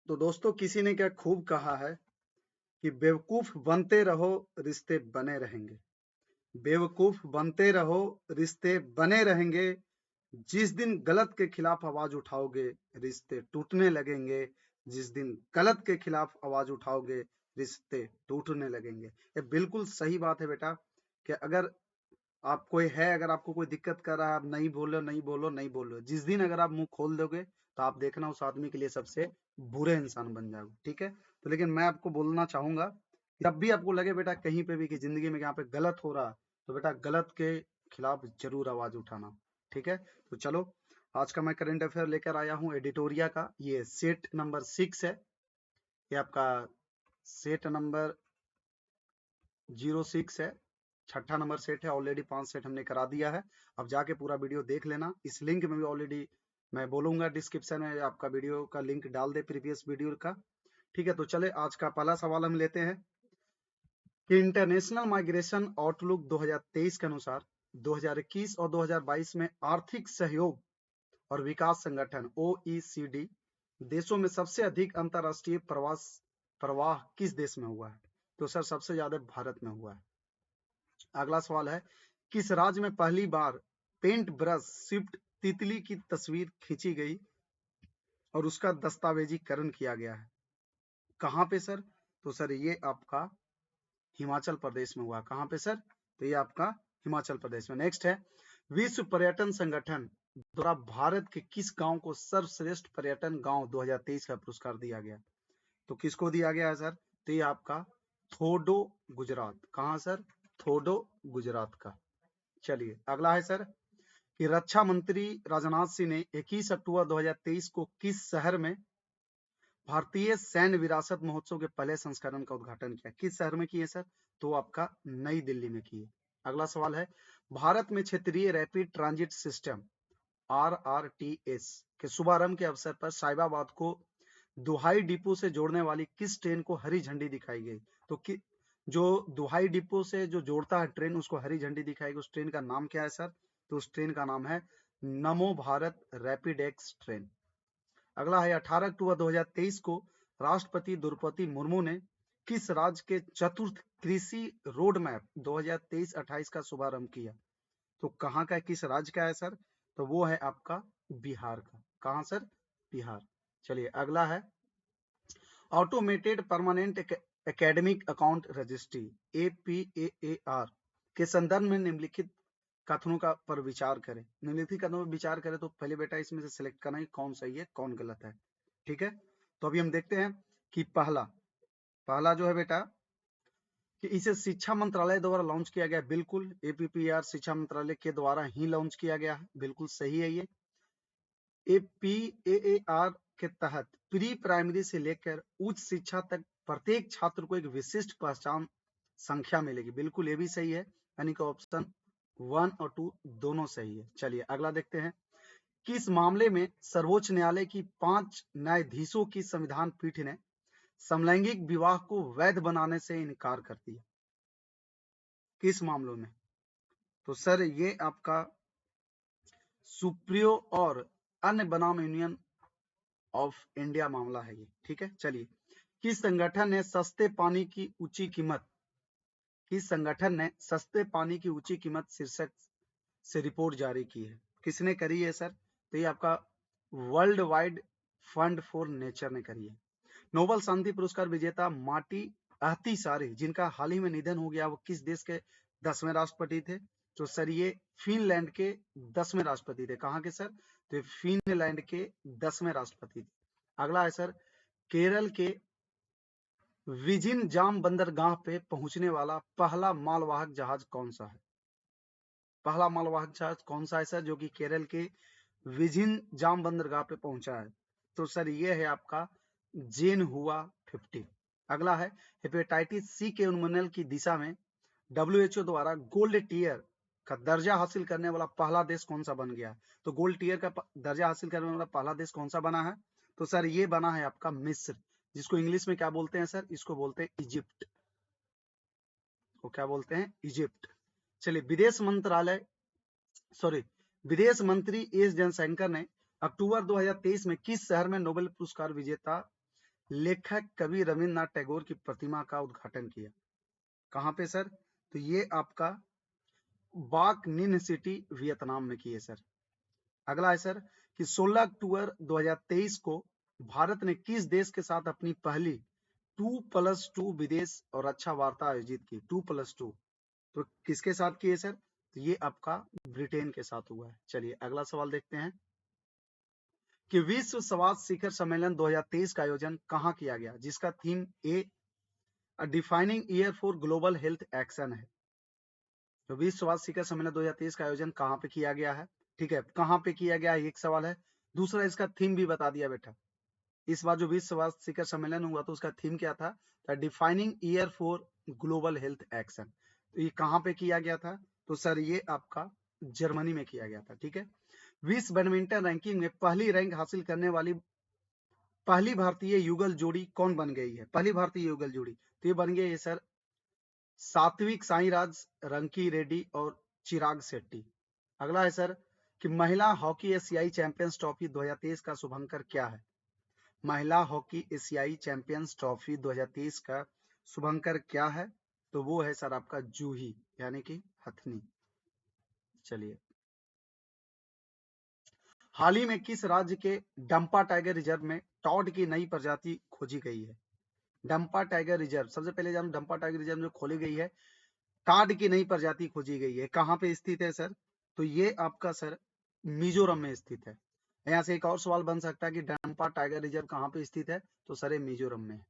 तो दोस्तों किसी ने क्या खूब कहा है कि बेवकूफ बनते रहो, रिश्ते बने रहेंगे। बेवकूफ बनते रहो, रिश्ते बने रहेंगे। जिस दिन गलत के खिलाफ आवाज उठाओगे, रिश्ते टूटने लगेंगे। जिस दिन गलत के खिलाफ आवाज उठाओगे, रिश्ते टूटने लगेंगे। ये बिल्कुल सही बात है बेटा, कि अगर आप कोई है, अगर आपको कोई दिक्कत कर रहा है, आप नहीं बोलो, नहीं बोलो, नहीं बोलो। जिस दिन अगर आप मुंह खोल दोगे, तो आप देखना उस आदमी के लिए सबसे बुरे इंसान बन जाओगे। ठीक है? तो लेकिन मैं आपको बोलना चाहूंगा, जब भी आपको लगे बेटा कहीं पे भी कि जिंदगी में यहाँ पे गलत हो रहा है, तो बेटा गलत के खिलाफ जरूर आवाज उठाना। ठीक है? तो चलो, आज का मैं करंट अफेयर लेकर आया हूँ एडिटोरिया का। ये सेट नंबर 6 है। ये आपका सेट नंबर 06 है। छठा नंबर सेट है। ऑलरेडी 5 सेट हमने करा दिया है। अब जाके पूरा वीडियो देख लेना। इस लिंक में भी ऑलरेडी मैं बोलूंगा डिस्क्रिप्शन में आपका वीडियो का लिंक डाल दे, प्रीवियस वीडियो का। ठीक है? तो चले, आज का पहला सवाल हम लेते हैं कि इंटरनेशनल माइग्रेशन आउटलुक 2023 के अनुसार 2021 और 2022 में आर्थिक सहयोग और विकास संगठन OECD देशों में सबसे अधिक अंतरराष्ट्रीय प्रवास प्रवाह किस देश में हुआ है? तो सर सबसे ज्यादा भारत में हुआ है। अगला सवाल है, किस राज्य में पहली बार पेंट ब्रश स्विफ्ट तितली की तस्वीर खींची गई और उसका दस्तावेजीकरण किया गया है? कहाँ पे सर? तो सर ये आपका हिमाचल प्रदेश में हुआ। कहाँ पे सर? तो ये आपका हिमाचल प्रदेश में। नेक्स्ट है, विश्व पर्यटन संगठन द्वारा भारत के किस गांव को सर्वश्रेष्ठ पर्यटन गांव 2023 का पुरस्कार दिया गया? तो किसको दिया गया है सर? तो ये आपका थोडो, गुजरात। कहाँ सर? थोडो, गुजरात का। चलिए अगला है सर, कि रक्षा मंत्री राजनाथ सिंह ने 21 अक्टूबर 2023 को किस शहर में भारतीय सैन्य विरासत महोत्सव के पहले संस्करण का उद्घाटन किया? किस शहर में किए सर? तो आपका नई दिल्ली में किए। अगला सवाल है, भारत में क्षेत्रीय रैपिड ट्रांजिट सिस्टम RRTS के शुभारंभ के अवसर पर साहिबाबाद को दुहाई डिपो से जोड़ने वाली किस ट्रेन को हरी झंडी दिखाई गई? तो जो दुहाई डिपो से जो जोड़ता है ट्रेन, उसको हरी झंडी दिखाई गई। उस ट्रेन का नाम क्या है सर? तो उस ट्रेन का नाम है नमो भारत रैपिड एक्स ट्रेन। अगला है, 18 अक्टूबर 2023 को राष्ट्रपति द्रौपदी मुर्मू ने किस राज्य के चतुर्थ कृषि रोड मैप 2023-28 का शुभारंभ किया? तो कहाँ का, किस राज्य का है सर? तो वो है आपका बिहार का। कहाँ सर? बिहार। चलिए अगला है, automated permanent academic account registry APAAR के संदर्भ में निम्नलिखित कथनों का पर विचार करें। निम्नलिखित कथनों पर विचार करें तो पहले बेटा इसमें से सिलेक्ट करना है कौन सही है कौन गलत है। ठीक है? तो अभी हम देखते हैं कि पहला पहला जो है बेटा, कि इसे शिक्षा मंत्रालय द्वारा लॉन्च किया गया। बिल्कुल, APPAR शिक्षा मंत्रालय के द्वारा ही लॉन्च किया गया है। बिल्कुल सही है ये। APAAR के तहत प्री प्राइमरी से लेकर उच्च शिक्षा तक प्रत्येक छात्र को एक विशिष्ट पहचान संख्या मिलेगी। बिल्कुल ये भी सही है, यानी कि ऑप्शन 1 और 2 दोनों सही है। चलिए अगला देखते हैं, किस मामले में सर्वोच्च न्यायालय की 5 न्यायाधीशों की संविधान पीठ ने समलैंगिक विवाह को वैध बनाने से इनकार कर दिया? किस मामलों में? तो सर ये आपका सुप्रियो और अन्य बनाम यूनियन ऑफ इंडिया मामला है ये। ठीक है? चलिए, किस संगठन ने सस्ते पानी की ऊंची कीमत किस संगठन ने सस्ते पानी की ऊंची कीमत शीर्षक से रिपोर्ट जारी की है? किसने करी है सर? तो ये आपका world wide fund for nature ने करी है। नोबेल शांति पुरस्कार विजेता माटी अहतिसारी, जिनका हाल ही में निधन हो गया, वो किस देश के 10वें राष्ट्रपति थे? तो सर ये फिनलैंड के 10वें राष्ट्रपति थे। कहाँ के सर? तो फिनलैंड के 10वें राष्ट्रपति थे। अगला है सर, केरल के विजिन जाम बंदरगाह पे पहुंचने वाला पहला मालवाहक जहाज कौन सा है? पहला मालवाहक जहाज कौन सा है सर, जो कि केरल के विजिन जाम बंदरगाह पे पहुंचा है? तो सर ये है आपका जेन हुआ 50। अगला है, हेपेटाइटिस सी के उन्मूलन की दिशा में WHO द्वारा गोल्ड टीयर का दर्जा हासिल करने वाला पहला देश कौन सा बन गया? तो गोल्ड टीयर का दर्जा हासिल करने वाला पहला देश कौन सा बना है? तो सर ये बना है आपका मिस्र, जिसको इंग्लिश में क्या बोलते हैं सर? इसको बोलते हैं इजिप्ट। को क्या बोलते हैं? इजिप्ट। चलिए, विदेश मंत्री एस जयशंकर ने अक्टूबर 2023 में किस शहर में नोबेल पुरस्कार विजेता लेखक कवि रविन्द्रनाथ टैगोर की प्रतिमा का उद्घाटन किया? कहाँ पे सर? तो ये आपका बाक निन सिटी वियतनाम में की है सर। अगला है सर कि 16 अक्टूबर 2023 को भारत ने किस देश के साथ अपनी पहली 2+2 विदेश और रक्षा वार्ता आयोजित की? 2+2 तो किसके साथ की है सर? तो ये आपका ब्रिटेन के साथ हुआ है। चलिए अगला सवाल देखते हैं कि विश्व स्वास्थ्य शिखर सम्मेलन 2023 का आयोजन कहाँ किया गया, जिसका theme A defining year for global health action है। तो विश्व स्वास्थ्य शिखर सम्मेलन 2023 का आयोजन कहाँ पे किया गया है? ठीक है, कहाँ पे किया गया है एक सवाल है। दूसरा इसका थीम भी बता दिया बेटा। इस बार जो विश्व स्वास्थ्य शिखर सम्मेलन हुआ तो उसका थीम क्या था? Defining year for global health action. तो ये कहाँ पे किया गया था? तो सर ये आपका जर्मनी में किया गया था। ठीक है, विश्व बैडमिंटन रैंकिंग में पहली रैंक हासिल करने वाली पहली भारतीय युगल जोड़ी कौन बन गई है? पहली भारतीय युगल जोड़ी तो ये बन गई है सर सात्विक साईराज रंकी रेड्डी और चिराग शेट्टी। अगला है सर कि महिला हॉकी एशियाई चैंपियंस ट्रॉफी 2023 का शुभंकर क्या है? महिला हॉकी एशियाई चैंपियंस ट्रॉफी 2023 का शुभंकर क्या है? तो वो है सर आपका जूही यानी कि हथनी। चलिए, हाल ही में किस राज्य के डंपा टाइगर रिजर्व में टॉड की नई प्रजाति खोजी गई है? डंपा टाइगर रिजर्व, सबसे पहले जान डंपा टाइगर रिजर्व जो खोली गई है, टाड की नई प्रजाति खोजी गई है। कहाँ पे स्थित है सर? तो ये आपका सर मिजोरम में स्थित है। यहाँ से एक और सवाल बन सकता है कि डंपा टाइगर रिजर्व कहाँ पे स्थित है? तो सर ये मिजोरम में है।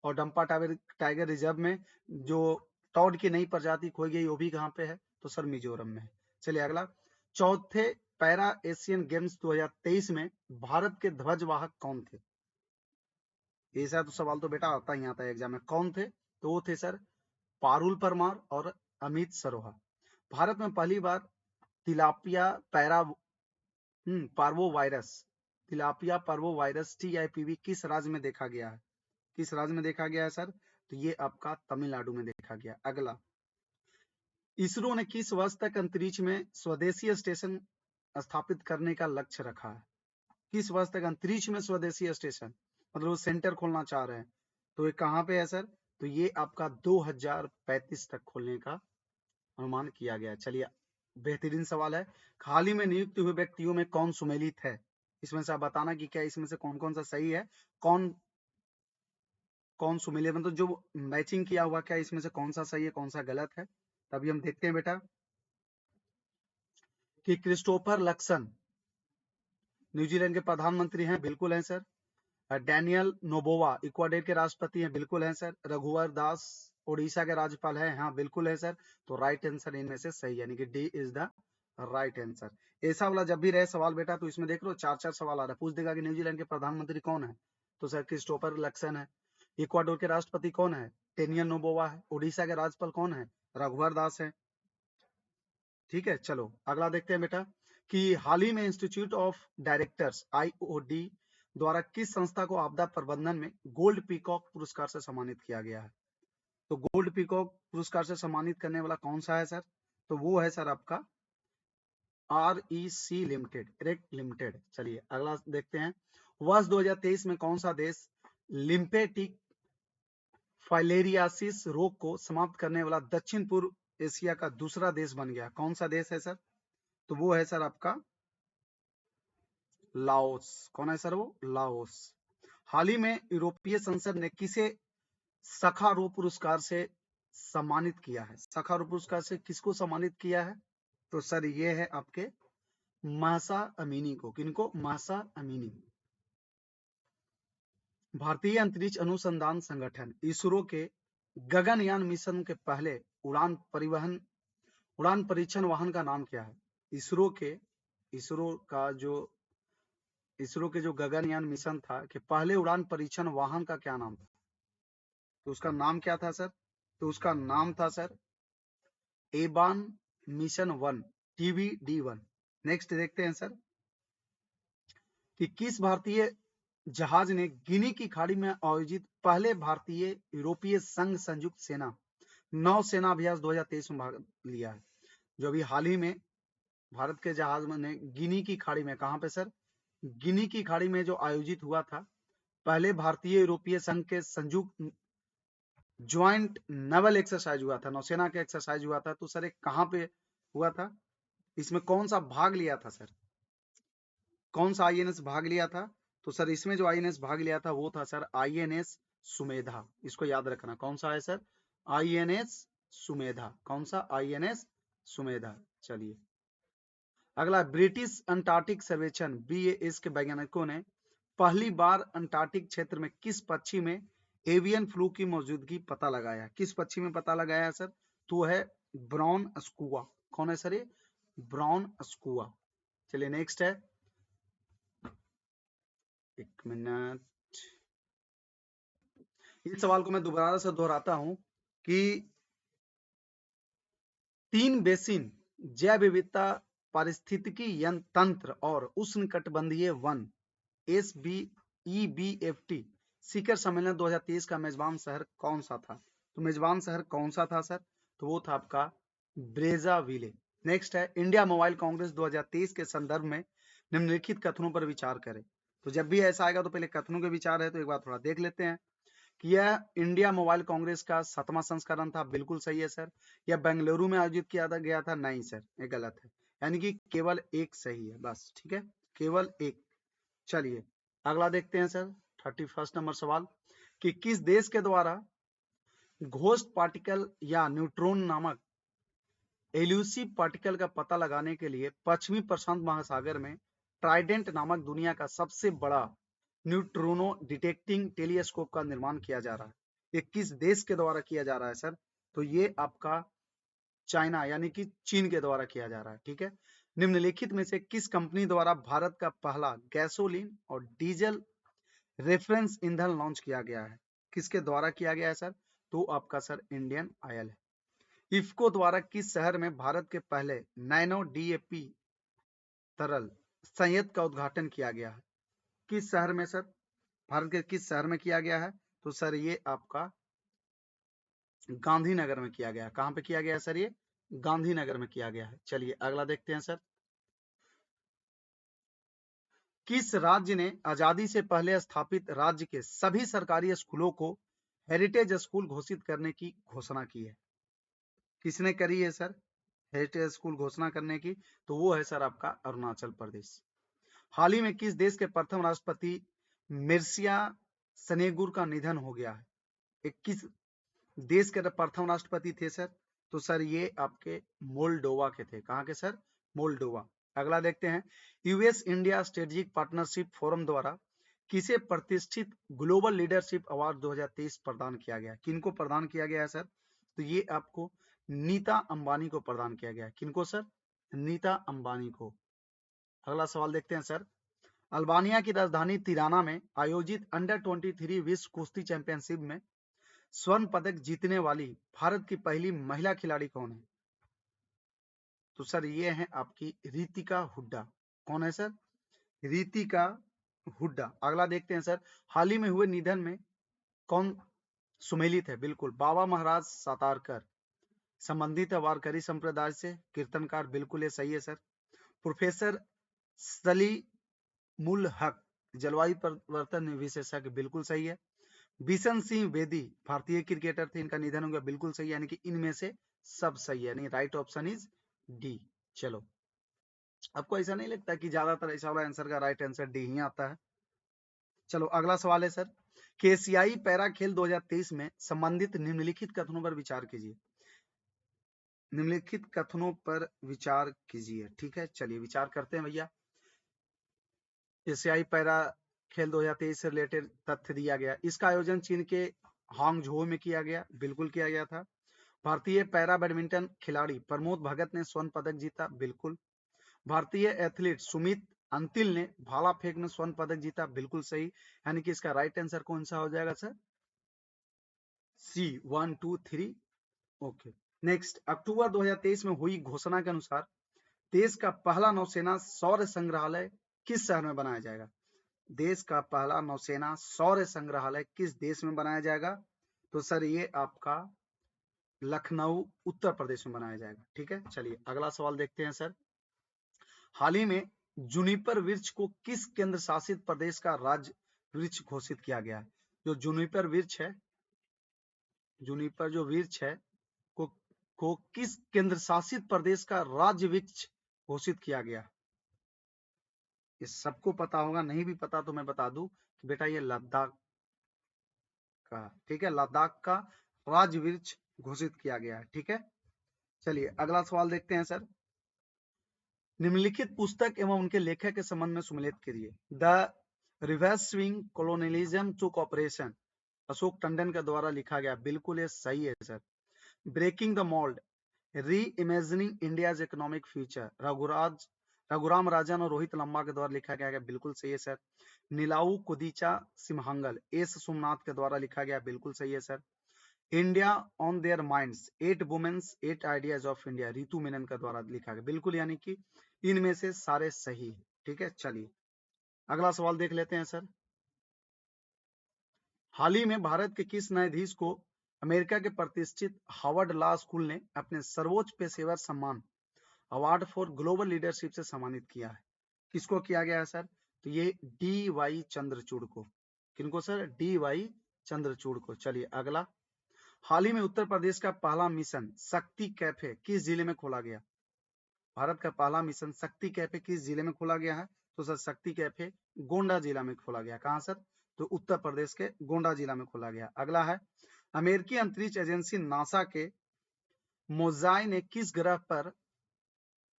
और डंपा टाइगर रिजर्व में जो टॉड की नई प्रजाति खोई गई वो भी कहाँ पे है? तो सर मिजोरम में है। चलिए अगला, चौथे पैरा एशियन गेम्स 2023 में भारत के ध्वजवाहक कौन थे? ऐसा तो सवाल तो बेटा आता ही आता है एग्जाम में। कौन थे? तो वो थे सर पारुल परमार और अमित सरोहा। भारत में पहली बार तिलापिया पार्वो वायरस तिलापिया पर्वो वायरस TIPV किस राज्य में देखा गया है? किस राज्य में देखा गया है सर? तो ये आपका तमिलनाडु में देखा गया। अगला, इसरो ने किस वर्ष तक अंतरिक्ष में स्वदेशी स्टेशन स्थापित करने का लक्ष्य रखा है? किस वर्ष तक अंतरिक्ष में स्वदेशी स्टेशन मतलब वो सेंटर खोलना चाह रहे हैं? तो ये कहाँ पे है सर? तो ये आपका 2035 तक खोलने का अनुमान किया गया है। चलिए, बेहतरीन सवाल है। हाल ही में नियुक्त हुए व्यक्तियों में कौन सुमेलित है? इसमें से आप बताना कि क्या इसमें से कौन कौन सा सही है, कौन कौन सुमेलित मतलब जो मैचिंग किया हुआ, क्या इसमें से कौन सा सही है कौन सा गलत है? तभी हम देखते हैं बेटा कि क्रिस्टोफर लक्सन न्यूजीलैंड के प्रधानमंत्री हैं, बिल्कुल हैं सर। डैनियल नोबोवा इक्वाडोर के राष्ट्रपति हैं, बिल्कुल हैं सर। रघुवर दास उड़ीसा के राज्यपाल हैं, हाँ बिल्कुल है सर। तो राइट आंसर इनमें से सही यानी कि D is the right answer. ऐसा वाला जब भी रहे सवाल बेटा तो इसमें देख लो चार चार सवाल आ रहा है। पूछ देगा कि न्यूजीलैंड के प्रधानमंत्री कौन है? तो सर क्रिस्टोफर लक्सन है। इक्वाडोर के राष्ट्रपति कौन है? टेनियल नोबोवा है। उड़ीसा के राज्यपाल कौन है? रघुवर दास है। ठीक है, चलो अगला देखते हैं बेटा कि हाल ही में इंस्टीट्यूट ऑफ डायरेक्टर्स IOD द्वारा किस संस्था को आपदा प्रबंधन में गोल्ड पीकॉक पुरस्कार से सम्मानित किया गया है? तो गोल्ड पीकॉक पुरस्कार से सम्मानित करने वाला कौन सा है सर? तो वो है सर आपका REC लिमिटेड। चलिए अगला देखते हैं, वर्ष 2023 में कौन सा देश लिम्फेटिक फाइलेरियासिस रोग को समाप्त करने वाला दक्षिण पूर्व एशिया का दूसरा देश बन गया? कौन सा देश है सर? तो वो है सर आपका लाओस। कौन है सर? वो लाओस। हाल ही में यूरोपीय संसद ने किसे सखारोव पुरस्कार से सम्मानित किया है? सखारोव पुरस्कार से किसको सम्मानित किया है? तो सर ये है आपके महसा अमीनी को। किनको? Mahsa Amini. भारतीय अंतरिक्ष अनुसंधान संगठन इसरो के गगनयान मिशन के पहले उड़ान परीक्षण वाहन का नाम क्या है? इसरो के जो गगनयान मिशन था कि पहले उड़ान परीक्षण वाहन का क्या नाम था? तो उसका नाम क्या था सर? तो उसका नाम था सर एबान मिशन 1 TBD1। नेक्स्ट देखते हैं सर कि किस भारतीय जहाज ने गिनी की खाड़ी में आयोजित पहले भारतीय यूरोपीय संघ संयुक्त सेना नौसेना अभ्यास 2023 में भाग लिया है? जो अभी हाल ही में भारत के जहाज ने गिनी की खाड़ी में, कहां पे सर? गिनी की खाड़ी में जो आयोजित हुआ था पहले भारतीय यूरोपीय संघ के संयुक्त ज्वाइंट नेवल एक्सरसाइज हुआ था, नौसेना का एक्सरसाइज हुआ था, तो सर ये कहाँ पे हुआ था? इसमें कौन सा भाग लिया था सर? कौन सा आईएनएस भाग लिया था? तो सर इसमें जो आईएनएस भाग लिया था वो था सर आईएनएस सुमेधा। इसको याद रखना, कौन सा है सर? आईएनएस सुमेधा। कौन सा? आईएनएस सुमेधा। चलिए अगला, ब्रिटिश अंटार्कटिक सर्वेक्षण BAS के वैज्ञानिकों ने पहली बार अंटार्कटिक क्षेत्र में किस पक्षी में एवियन फ्लू की मौजूदगी पता लगाया? किस पक्षी में पता लगाया सर? तो है ब्राउन स्कुआ। कौन है सर ये? Brown skua. चलिए नेक्स्ट है, एक मिनट, इस सवाल को मैं दोबारा से दोहराता हूं कि 3 बेसिन जैव विविधता पारिस्थितिकी तंत्र और उष्णकटिबंधीय वन EBFT शिखर सम्मेलन 2023 का मेजबान शहर कौन सा था? तो मेजबान शहर कौन सा था सर? तो वो था आपका ब्रेजाविले। नेक्स्ट है, इंडिया मोबाइल कांग्रेस 2023 के संदर्भ में निम्नलिखित कथनों पर विचार करें। तो जब भी ऐसा आएगा तो पहले कथनों के विचार है, तो एक बार थोड़ा देख लेते हैं कि यह इंडिया मोबाइल कांग्रेस का 7वां संस्करण था, बिल्कुल सही है सर। यह बेंगलुरु में आयोजित किया गया था, नहीं सर ये गलत है, यानी कि केवल एक सही है बस, ठीक है, केवल एक। चलिए अगला देखते हैं सर, 31 नंबर सवाल कि किस देश के द्वारा घोस्ट पार्टिकल या न्यूट्रॉन नामक एल्यूसिव पार्टिकल का पता लगाने के लिए पश्चिमी प्रशांत महासागर में ट्राइडेंट नामक दुनिया का सबसे बड़ा न्यूट्रिनो डिटेक्टिंग टेलीस्कोप का निर्माण किया जा रहा है? ये किस देश के द्वारा किया जा रहा है सर? तो ये आपका चाइना यानी कि चीन के द्वारा किया जा रहा है, ठीक है। निम्नलिखित में से किस कंपनी द्वारा भारत का पहला गैसोलीन और डीजल रेफरेंस ईंधन लॉन्च किया गया है? किसके द्वारा किया गया है सर? तो आपका सर इंडियन ऑयल है। इफ्को द्वारा किस शहर में भारत के पहले नैनो DAP तरल संयंत्र का उद्घाटन किया गया है? किस शहर में सर? भारत के किस शहर में किया गया है? तो सर ये आपका गांधीनगर में किया गया। कहां पे किया गया सर? ये गांधीनगर में किया गया है। चलिए अगला देखते हैं सर, किस राज्य ने आजादी से पहले स्थापित राज्य के सभी सरकारी स्कूलों को हेरिटेज स्कूल घोषित करने की घोषणा की है? किसने करी है सर हेरिटेज स्कूल घोषणा करने की? तो वो है सर आपका अरुणाचल प्रदेश। हाल ही में किस देश के प्रथम राष्ट्रपति मिर्सिया सनेगुर का निधन हो गया है? एक किस देश के प्रथम राष्ट्रपति थे सर? तो सर ये आपके मोल्डोवा के थे। कहाँ के सर? मोल्डोवा। अगला देखते हैं, US India strategic partnership forum द्वारा किसे प्रतिष्ठित ग्लोबल लीडरशिप अवार्ड 2023 प्रदान किया गया? किनको प्रदान किया गया है सर? तो ये आपको नीता अंबानी को प्रदान किया गया। किनको सर? नीता अंबानी को। अगला सवाल देखते हैं सर, अल्बानिया की राजधानी तिराना में आयोजित अंडर 23 विश्व कुश्ती चैंपियनशिप में स्वर्ण पदक जीतने वाली भारत की पहली महिला खिलाड़ी कौन है? तो सर ये है आपकी रितिका हुड्डा। कौन है सर? रितिका हुड्डा। अगला देखते हैं सर, हाल ही में हुए निधन में कौन सुमेलित है? बिल्कुल बाबा महाराज सातारकर। संबंधित है वारकरी संप्रदाय से, कीर्तनकार, बिल्कुल ये सही है सर। प्रोफेसर सलीमुल हक जलवायु परिवर्तन विशेषज्ञ, बिल्कुल सही है। बिशन सिंह बेदी भारतीय क्रिकेटर थे, इनका निधन हो गया, बिल्कुल सही, यानी कि इनमें से सब सही है, यानी राइट ऑप्शन इज डी। चलो आपको ऐसा नहीं लगता कि ज्यादातर ऐसा वाला आंसर का राइट आंसर डी ही आता है? चलो अगला सवाल है सर, केसियाई पैरा खेल 2023 में संबंधित निम्नलिखित कथनों पर विचार कीजिए। निम्नलिखित कथनों पर विचार कीजिए, ठीक है। चलिए विचार करते हैं भैया। एशियाई पैरा खेल 2023 से रिलेटेड तथ्य दिया गया, इसका आयोजन चीन के हांगझो में किया गया, बिल्कुल किया गया था। भारतीय पैरा बैडमिंटन खिलाड़ी प्रमोद भगत ने स्वर्ण पदक जीता, बिल्कुल। भारतीय एथलीट सुमित अंतिल ने भाला फेंक में स्वर्ण पदक जीता, बिल्कुल सही, यानी कि इसका राइट आंसर कौन सा हो जाएगा सर? सी 1 2 3। ओके नेक्स्ट, अक्टूबर 2023 में हुई घोषणा के अनुसार देश का पहला नौसेना सौर्य संग्रहालय किस शहर में बनाया जाएगा? देश का पहला नौसेना सौर्य संग्रहालय किस देश में बनाया जाएगा? तो सर ये आपका लखनऊ उत्तर प्रदेश में बनाया जाएगा, ठीक है। चलिए अगला सवाल देखते हैं सर, हाल ही में जूनिपर वृक्ष को किस केंद्र शासित प्रदेश का राज्य वृक्ष घोषित किया गया है। जो जूनिपर वृक्ष है, जूनिपर जो वृक्ष है को किस केंद्र शासित प्रदेश का राज्य वृक्ष घोषित किया गया? ये सबको पता होगा, नहीं भी पता तो मैं बता दूं कि बेटा ये लद्दाख का, ठीक है, लद्दाख का राज्य वृक्ष घोषित किया गया है। ठीक है, चलिए अगला सवाल देखते हैं सर। निम्नलिखित पुस्तक एवं उनके लेखक के संबंध में सुमेलित करिए। The reversing colonialism to cooperation, Ashok Tandon के द्वारा लिखा गया, बिल्कुल ये सही है sir. Breaking the mould, reimagining India's economic future, Raghuram Rajan और रोहित लंबा के द्वारा लिखा गया, बिल्कुल सही है सर। नीलाऊ कुदीचा सिमहंगल, एस सोमनाथ के द्वारा लिखा गया, बिल्कुल सही है sir. India on their minds, 8 women's 8 ideas of India, Ritu Menon का द्वारा लिखा गया, बिल्कुल, यानी कि इनमें से सारे सही है। ठीक है, चलिए अगला सवाल देख लेते हैं सर। हाल ही में भारत के किस न्यायाधीश को अमेरिका के प्रतिष्ठित हार्वर्ड लॉ स्कूल ने अपने सर्वोच्च पेशेवर सम्मान अवार्ड फॉर ग्लोबल लीडरशिप से सम्मानित किया है? किसको किया गया है सर? तो ये डी.वाई. चंद्रचूड़ को। किनको सर? डी.वाई. चंद्रचूड़ को। चलिए अगला। हाल ही में उत्तर प्रदेश का पहला मिशन शक्ति कैफे किस जिले में खोला गया? भारत का पहला मिशन शक्ति कैफे किस जिले में खोला गया है? तो सर शक्ति कैफे गोंडा जिला में खोला गया। कहां सर? तो उत्तर प्रदेश के गोंडा जिला में खोला गया। अगला है, अमेरिकी अंतरिक्ष एजेंसी नासा के मोजाई ने किस ग्रह पर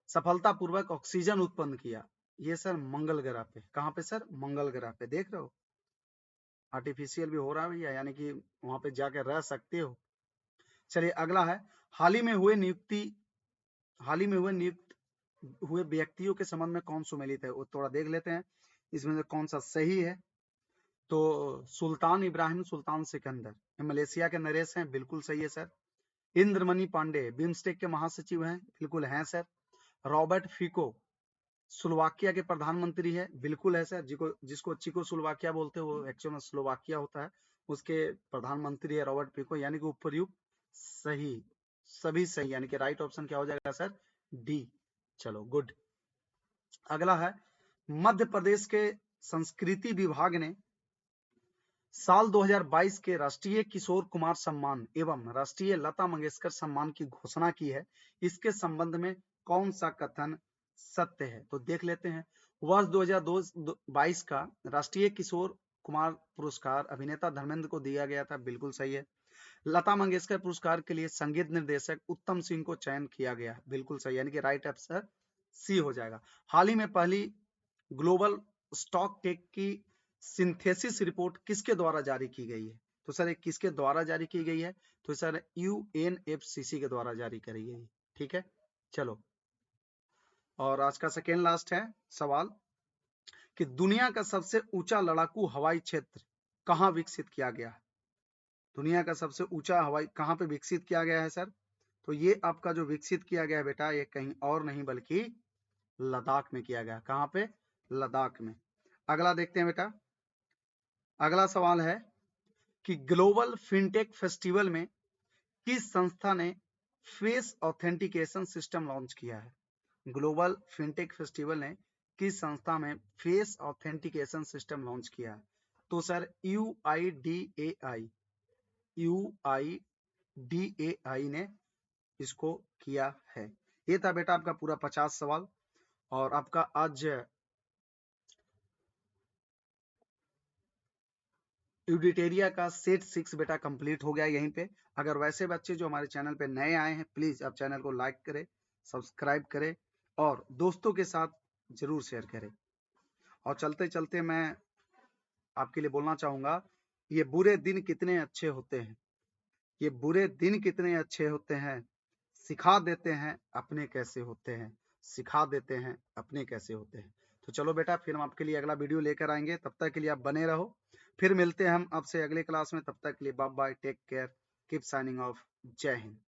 सफलतापूर्वक ऑक्सीजन उत्पन्न किया? ये सर मंगल ग्रह पे। कहां पे सर? मंगल ग्रह पे। देख रहे हो आर्टिफिशियल भी हो रहा है भैया, यानी कि वहां पे जाकर रह सकते हो। चलिए अगला है, हाल ही में हुए नियुक्त हुए व्यक्तियों के संबंध में कौन सुमेलित है? वो थोड़ा देख लेते हैं इसमें से कौन सा सही है। तो सुल्तान इब्राहिम सुल्तान सिकंदर, मलेशिया के नरेश हैं, बिल्कुल सही है सर। इंद्रमणि पांडे बिम्स्टेक के महासचिव हैं, बिल्कुल हैं सर। रॉबर्ट फिको स्लोवाकिया के प्रधानमंत्री है, बिल्कुल है सर। जिसको चिको स्लोवाकिया बोलते हैं, वो एक्चुअल में स्लोवाकिया होता है, उसके प्रधानमंत्री है रॉबर्ट फिको, यानी कि उपयुक्त सही, सभी सही, यानी कि राइट ऑप्शन क्या हो जाएगा सर? डी। चलो गुड। अगला है, मध्य प्रदेश के संस्कृति विभाग ने साल 2022 के राष्ट्रीय किशोर कुमार सम्मान एवं राष्ट्रीय लता मंगेशकर सम्मान की घोषणा की है। इसके संबंध में कौन सा कथन सत्य है? तो देख लेते हैं। वर्ष 2022 का राष्ट्रीय किशोर कुमार पुरस्कार अभिनेता धर्मेंद्र को दिया गया था, बिल्कुल सही है। लता मंगेशकर पुरस्कार के लिए संगीत निर्देशक उत्तम सिंह को चयन किया गया, बिल्कुल सही, यानी कि राइट आंसर सी हो जाएगा। हाल ही में पहली ग्लोबल स्टॉक टेक की सिंथेसिस रिपोर्ट किसके द्वारा जारी की गई है? तो सर किसके द्वारा जारी की गई है? तो सर यूएनएफसीसी के द्वारा जारी करी गई। ठीक है, चलो और आज का सेकेंड लास्ट है सवाल कि दुनिया का सबसे ऊंचा लड़ाकू हवाई क्षेत्र कहां विकसित किया गया है? दुनिया का सबसे ऊंचा हवाई कहां पे विकसित किया गया है सर? तो ये आपका जो विकसित किया गया है बेटा, ये कहीं और नहीं बल्कि लद्दाख में किया गया। कहां पे? लद्दाख में। अगला देखते हैं बेटा। अगला सवाल है कि ग्लोबल फिनटेक फेस्टिवल में किस संस्था ने फेस ऑथेंटिकेशन सिस्टम लॉन्च किया है? ग्लोबल फिनटेक फेस्टिवल ने किस संस्था में फेस ऑथेंटिकेशन सिस्टम लॉन्च किया है? तो सर यूआईडीएआई ने इसको किया है। ये था बेटा आपका पूरा 50 सवाल और आपका आज यूडिटेरिया का सेट 6 बेटा कंप्लीट हो गया यहीं पे। अगर वैसे बच्चे जो हमारे चैनल पे नए आए हैं, प्लीज आप चैनल को लाइक करें, सब्सक्राइब करें और दोस्तों के साथ जरूर शेयर करें। और चलते चलते मैं आपके लिए बोलना चाहूंगा, ये बुरे दिन कितने अच्छे होते हैं, ये बुरे दिन कितने अच्छे होते हैं, सिखा देते हैं अपने कैसे होते हैं, सिखा देते हैं अपने कैसे होते हैं। तो चलो बेटा, फिर हम आपके लिए अगला वीडियो लेकर आएंगे, तब तक के लिए आप बने रहो। फिर मिलते हैं हम आपसे अगले क्लास में, तब तक के लिए bye bye, take care, keep signing off, जय हिंद।